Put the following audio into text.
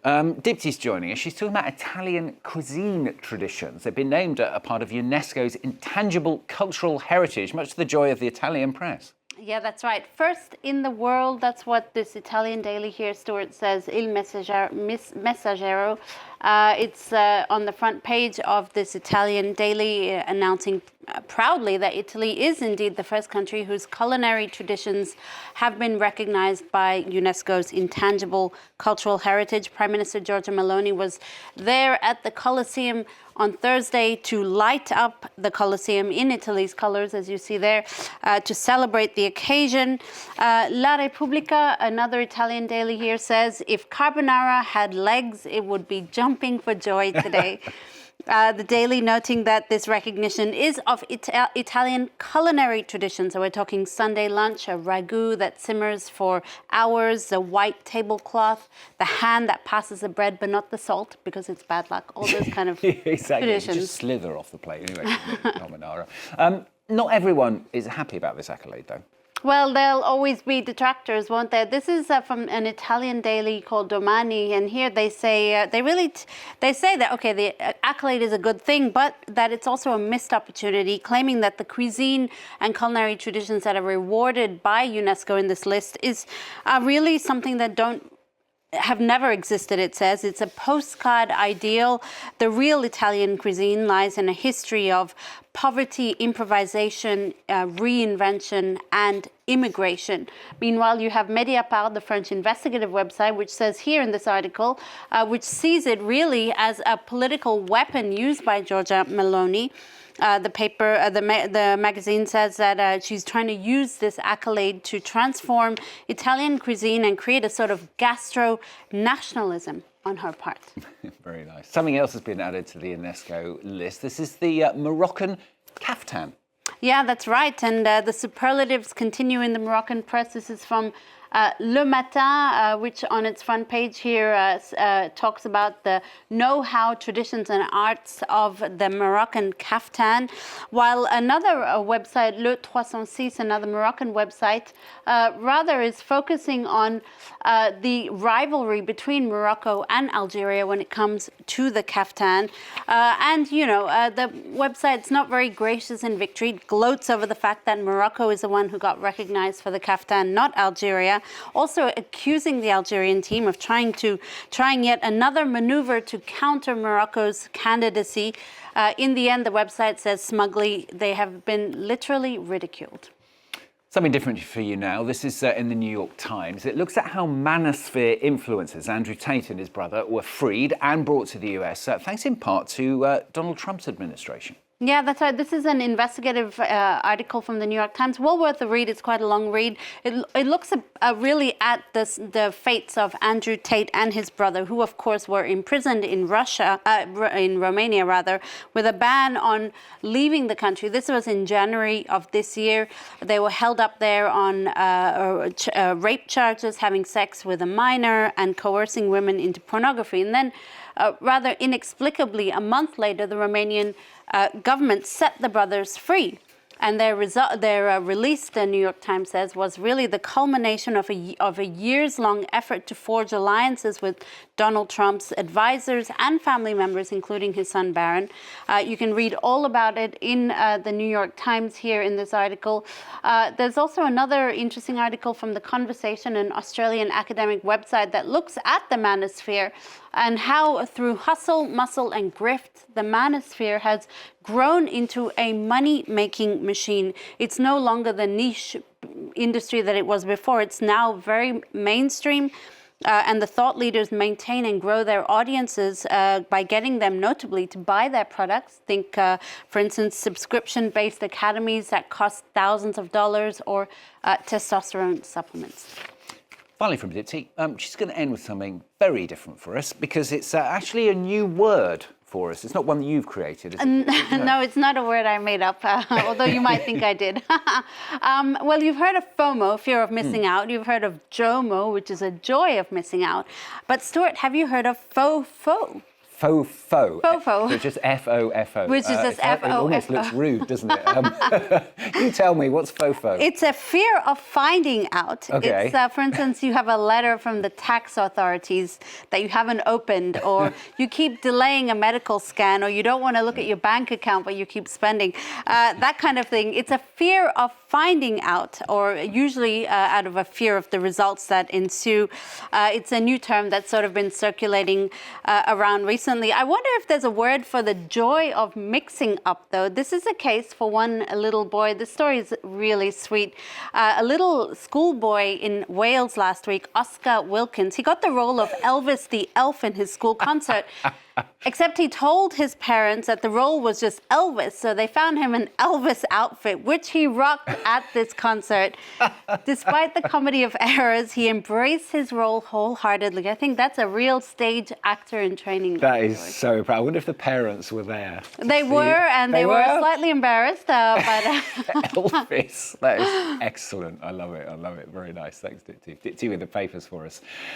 Dipti's joining us. She's talking about Italian cuisine traditions. They've been named a part of UNESCO's intangible cultural heritage, much to the joy of the Italian press. Yeah, that's right. First in the world, that's what this Italian daily here, Stuart, says, Il Messaggero. It's on the front page of this Italian daily, announcing proudly that Italy is indeed the first country whose culinary traditions have been recognized by UNESCO's intangible cultural heritage. Prime Minister Giorgia Meloni was there at the Colosseum on Thursday to light up the Colosseum in Italy's colors, as you see there, to celebrate the occasion. La Repubblica, another Italian daily here, says, if carbonara had legs, it would be jumping for joy today. The Daily noting that this recognition is of Italian culinary tradition. So we're talking Sunday lunch, a ragu that simmers for hours, a white tablecloth, the hand that passes the bread but not the salt because it's bad luck. All those kind of exactly. traditions. Just slither off the plate anyway. Carbonara. Not everyone is happy about this accolade, though. Well, there'll always be detractors, won't there? This is from an Italian daily called Domani, and here they say they say that okay, the accolade is a good thing, but that it's also a missed opportunity, claiming that the cuisine and culinary traditions that are rewarded by UNESCO in this list is really something that have never existed, it says. It's a postcard ideal. The real Italian cuisine lies in a history of poverty, improvisation, reinvention, and immigration. Meanwhile, you have Mediapart, the French investigative website, which says here in this article, which sees it really as a political weapon used by Giorgia Meloni. The magazine says that she's trying to use this accolade to transform Italian cuisine and create a sort of gastro-nationalism on her part. Very nice. Something else has been added to the UNESCO list. This is the Moroccan caftan. Yeah, that's right. And the superlatives continue in the Moroccan press. This is from Le Matin, which on its front page here talks about the know-how, traditions and arts of the Moroccan caftan, while another website, Le 306, another Moroccan website, rather is focusing on the rivalry between Morocco and Algeria when it comes to the caftan. And, you know, the website's not very gracious in victory. It gloats over the fact that Morocco is the one who got recognized for the caftan, not Algeria. Also accusing the Algerian team of trying yet another maneuver to counter Morocco's candidacy. In the end, the website says smugly they have been literally ridiculed. Something different for you now. This is in the New York Times. It looks at how manosphere influencers Andrew Tate and his brother were freed and brought to the US, thanks in part to Donald Trump's administration. Yeah, that's right. This is an investigative article from the New York Times. Well worth the read. It's quite a long read. It looks really at the fates of Andrew Tate and his brother, who, of course, were imprisoned in Romania, with a ban on leaving the country. This was in January of this year. They were held up there on rape charges, having sex with a minor, and coercing women into pornography. And then, rather inexplicably, a month later, the Romanian government set the brothers free. And their release, the New York Times says, was really the culmination of a years-long effort to forge alliances with Donald Trump's advisors and family members, including his son Barron. You can read all about it in the New York Times here in this article. There's also another interesting article from The Conversation, an Australian academic website that looks at the manosphere and how through hustle, muscle and grift, the manosphere has grown into a money-making machine. It's no longer the niche industry that it was before. It's now very mainstream. And the thought leaders maintain and grow their audiences by getting them notably to buy their products. Think, for instance, subscription-based academies that cost thousands of dollars, or testosterone supplements. Finally from Dipti, she's going to end with something very different for us, because it's actually a new word for us. It's not one that you've created, is it? No, it's not a word I made up, although you might think I did. Well, you've heard of FOMO, fear of missing out. You've heard of JOMO, which is a joy of missing out. But Stuart, have you heard of FOFO? FOFO. FOFO. So it's just FOFO. Which is just It almost FOFO. looks rude, doesn't it? You tell me, what's FOFO? It's a fear of finding out. Okay. It's, for instance, you have a letter from the tax authorities that you haven't opened, or you keep delaying a medical scan, or you don't want to look at your bank account, but you keep spending. That kind of thing. It's a fear of finding out, or usually out of a fear of the results that ensue. It's a new term that's sort of been circulating around recently. I wonder if there's a word for the joy of mixing up, though. This is a case for one little boy. This story is really sweet. A little schoolboy in Wales last week, Oscar Wilkins, he got the role of Elvis the Elf in his school concert. Except he told his parents that the role was just Elvis, so they found him an Elvis outfit, which he rocked at this concert. Despite the comedy of errors, he embraced his role wholeheartedly. I think that's a real stage actor in training. That is so proud. I wonder if the parents were there. They were, and they were slightly embarrassed, but... Elvis, that is excellent. I love it. Very nice. Thanks, Dipti with the papers for us.